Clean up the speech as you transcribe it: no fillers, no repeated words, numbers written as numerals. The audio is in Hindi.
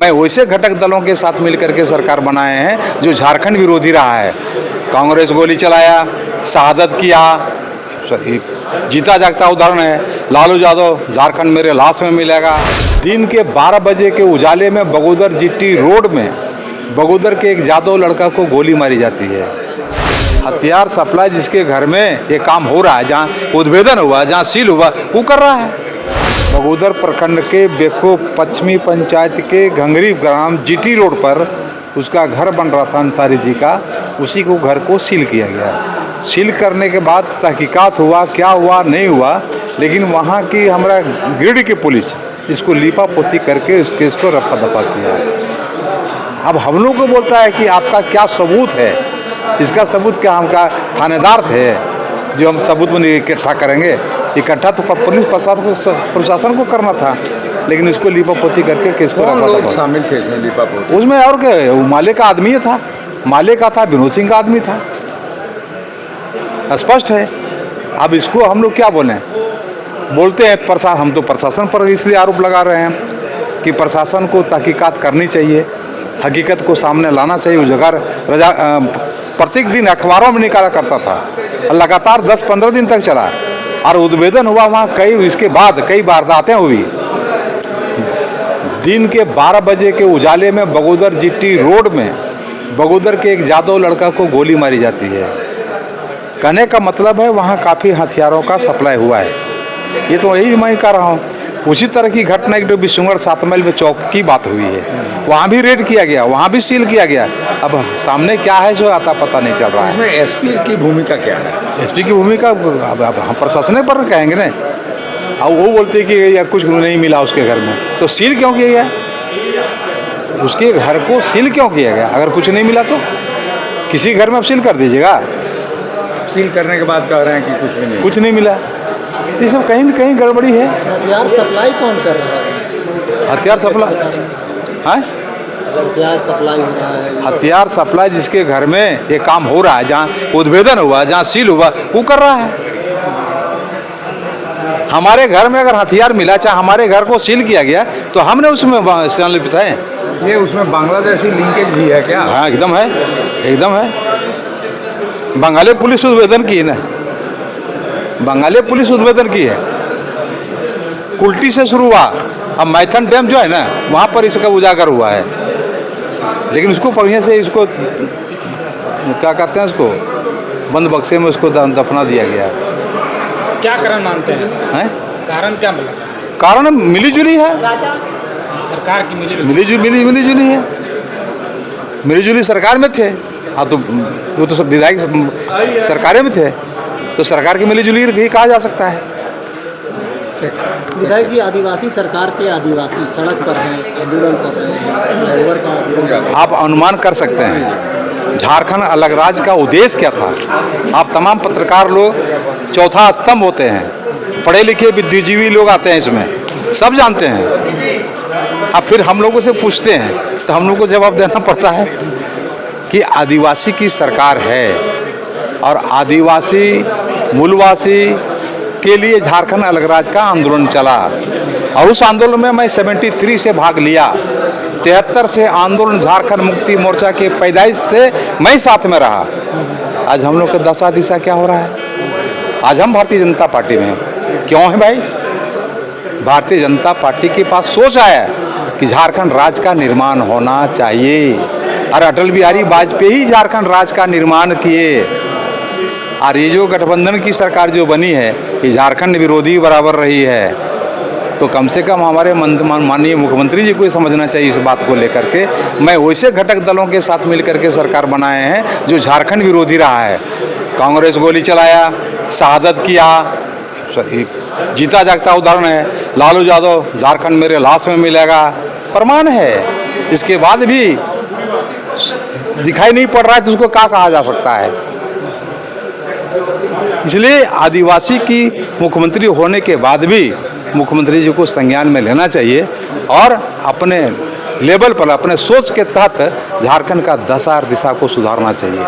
मैं वैसे घटक दलों के साथ मिलकर के सरकार बनाए हैं जो झारखंड विरोधी रहा है। कांग्रेस गोली चलाया, शहादत किया, जीता जागता उदाहरण है लालू यादव, झारखंड मेरे लाश में मिलेगा। दिन के 12 बजे के उजाले में बगोदर जीटी रोड में बगोदर के एक यादव लड़का को गोली मारी जाती है। हथियार सप्लाई जिसके घर में ये काम हो रहा है, जहाँ उद्भेदन हुआ, जहाँ सील हुआ, वो कर रहा है। बगोदर प्रखंड के बेको पश्चिमी पंचायत के घंगरी ग्राम जीटी रोड पर उसका घर बन रहा था अंसारी जी का, उसी को घर को सील किया गया। सील करने के बाद तहकीकात हुआ, क्या हुआ नहीं हुआ, लेकिन वहाँ की हमारा गिरिडीह की पुलिस इसको लीपा पोती करके उस केस को रफा दफा किया। अब हम लोग को बोलता है कि आपका क्या सबूत है, इसका सबूत क्या, हमका थानेदार थे जो हम सबूत में इकट्ठा करेंगे। इकट्ठा तो पुलिस प्रशासन को करना था, लेकिन इसको लीपापोती करके केस को रफा दफा। शामिल थे इसमें लीपापोती? उसमें और क्या, वो माले का आदमी था, माले का था, विनोद सिंह का आदमी था, स्पष्ट है। अब इसको हम लोग क्या बोलें, बोलते हैं हम तो प्रशासन पर इसलिए आरोप लगा रहे हैं कि प्रशासन को तहकीकात करनी चाहिए, हकीकत को सामने लाना चाहिए। उस जगह प्रत्येक दिन अखबारों में निकाला करता था, लगातार 10-15 दिन तक चला और उद्भेदन हुआ वहाँ। इसके बाद कई वारदातें हुई। दिन के 12 बजे के उजाले में बगोदर जीटी रोड में बगोदर के एक यादव लड़का को गोली मारी जाती है। कहने का मतलब है वहाँ काफ़ी हथियारों का सप्लाई हुआ है। ये तो यही मैं कह रहा हूँ। उसी तरह की घटना एक जो बिशुंगर 7 माइल में चौक की बात हुई है, वहाँ भी रेड किया गया, वहाँ भी सील किया गया। अब सामने क्या है जो आता पता नहीं चल रहा है। इसमें एसपी की भूमिका क्या है? एसपी की भूमिका अब हम प्रशासन पर कहेंगे ना। अब वो बोलते कि या कुछ नहीं मिला उसके घर में, तो सील क्यों किया गया? उसके घर को सील क्यों किया गया? अगर कुछ नहीं मिला तो किसी घर में आप सील कर दीजिएगा। सील करने के बाद कह रहे हैं कि कुछ नहीं मिला, तो ये सब कहीं न कहीं गड़बड़ी है। हथियार सप्लाई कौन कर रहा है? हथियार सप्लाई है, हथियार सप्लाई हो रहा है। हथियार सप्लाई जिसके घर में ये काम हो रहा है, जहाँ उद्भेदन हुआ, जहाँ सील हुआ, वो कर रहा है। हमारे घर में अगर हथियार मिला, चाहे हमारे घर को सील किया गया, तो हमने उसमें संलिप्त है। ये उसमें बांग्लादेशी लिंकेज भी है क्या? हाँ, एकदम है, एकदम है। बंगाली पुलिस उद्भेदन की है ना, बंगाली पुलिस उद्भेदन की है। कुल्टी से शुरू हुआ, अब मैथन डैम जो है ना, वहाँ पर इसका उजागर हुआ है। लेकिन उसको बढ़िया से इसको क्या कहते हैं, उसको बंद बक्से में उसको दफना दिया गया। क्या कारण मानते हैं? कारण क्या मिला? कारण मिली जुली है, सरकार की मिली जुली है। मिली जुली सरकार में थे। अब तो वो तो सब विधायक सरकारें में थे, तो सरकार की मिली जुली भी कहा जा सकता है। विधायक जी, आदिवासी सरकार के आदिवासी सड़क पर हैं, आंदोलन कर रहे हैं, आप अनुमान कर सकते हैं झारखंड अलग राज्य का उद्देश्य क्या था। आप तमाम पत्रकार लोग चौथा स्तंभ होते हैं, पढ़े लिखे बुद्धिजीवी लोग आते हैं, इसमें सब जानते हैं। अब फिर हम लोगों से पूछते हैं तो हम लोग को जवाब देना पड़ता है कि आदिवासी की सरकार है और आदिवासी मूलवासी के लिए झारखंड अलग राज्य का आंदोलन चला। और उस आंदोलन में मैं 73 से भाग लिया। 73 से आंदोलन झारखंड मुक्ति मोर्चा के पैदाइश से मैं साथ में रहा। आज हम लोग का दशा दिशा क्या हो रहा है? आज हम भारतीय जनता पार्टी में हैं। क्यों है भाई? भारतीय जनता पार्टी के पास सोच आया कि झारखंड राज्य का निर्माण होना चाहिए, और अटल बिहारी वाजपेयी झारखंड राज्य का निर्माण किए। और ये जो गठबंधन की सरकार जो बनी है, ये झारखंड विरोधी बराबर रही है। तो कम से कम हमारे माननीय मुख्यमंत्री जी को समझना चाहिए इस बात को लेकर के। मैं वैसे घटक दलों के साथ मिलकर के सरकार बनाए हैं जो झारखंड विरोधी रहा है। कांग्रेस गोली चलाया, शहादत किया, जीता जागता उदाहरण है लालू यादव, झारखंड मेरे लाश में मिलेगा, प्रमाण है। इसके बाद भी दिखाई नहीं पड़ रहा है तो उसको क्या कहा जा सकता है? इसलिए आदिवासी की मुख्यमंत्री होने के बाद भी मुख्यमंत्री जी को संज्ञान में लेना चाहिए और अपने लेवल पर, अपने सोच के तहत झारखंड का दशा और दिशा को सुधारना चाहिए।